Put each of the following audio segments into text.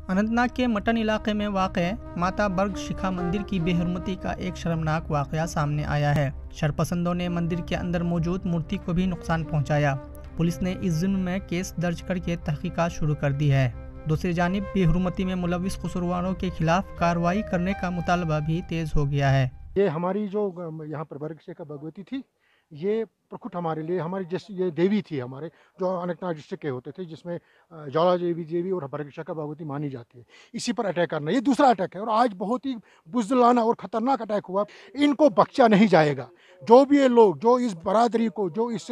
अनंतनाग के मटन इलाके में वाक़ माता बर्ग शिखा मंदिर की बेहुरमती का एक शर्मनाक वाक़या सामने आया है। शरपसंदों ने मंदिर के अंदर मौजूद मूर्ति को भी नुकसान पहुंचाया। पुलिस ने इस जुर्म में केस दर्ज करके तहकीकात शुरू कर दी है। दूसरी जानिब बेहुरमती में मुलविस कसूरवारों के खिलाफ कार्रवाई करने का मुतालबा भी तेज हो गया है। ये हमारी जो यहाँ पर बर्ग शिखा भगवती थी, ये प्रकुट हमारे लिए हमारी जैसे ये देवी थी हमारे जो अनंतनाग डिस्ट्रिक्ट के होते थे, जिसमें ज्वाला देवी और बर्ग शिखा भगवती मानी जाती है। इसी पर अटैक करना ये दूसरा अटैक है और आज बहुत ही बुज़दिलाना और ख़तरनाक अटैक हुआ। इनको बख्शा नहीं जाएगा। जो भी ये लोग जो इस बरादरी को, जो इस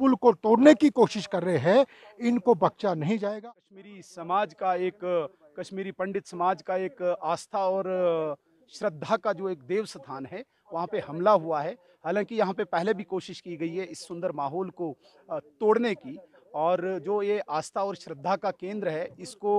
पुल को तोड़ने की कोशिश कर रहे हैं, इनको बख्शा नहीं जाएगा। कश्मीरी पंडित समाज का एक आस्था और श्रद्धा का जो एक देव स्थान है, वहाँ पे हमला हुआ है। हालांकि यहाँ पे पहले भी कोशिश की गई है इस सुंदर माहौल को तोड़ने की, और जो ये आस्था और श्रद्धा का केंद्र है इसको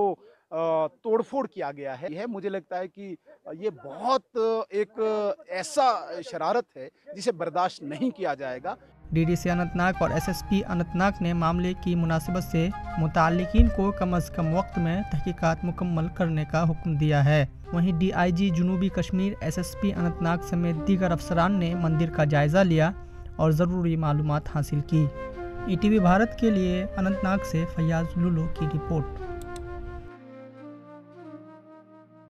तोड़फोड़ किया गया है। मुझे लगता है कि ये बहुत एक ऐसा शरारत है जिसे बर्दाश्त नहीं किया जाएगा। डीडीसी अनंतनाग और एसएसपी अनंतनाग ने मामले की मुनासिबत से मुताल्लिकीन को कम अज़ कम वक्त में तहकीकात मुकम्मल करने का हुक्म दिया है। वहीं डीआईजी जनूबी कश्मीर, एसएसपी अनंतनाग समेत दीगर अफसरान ने मंदिर का जायज़ा लिया और ज़रूरी मालूमात हासिल की। ईटीवी भारत के लिए अनंतनाग से फैयाज़ लुलु की रिपोर्ट।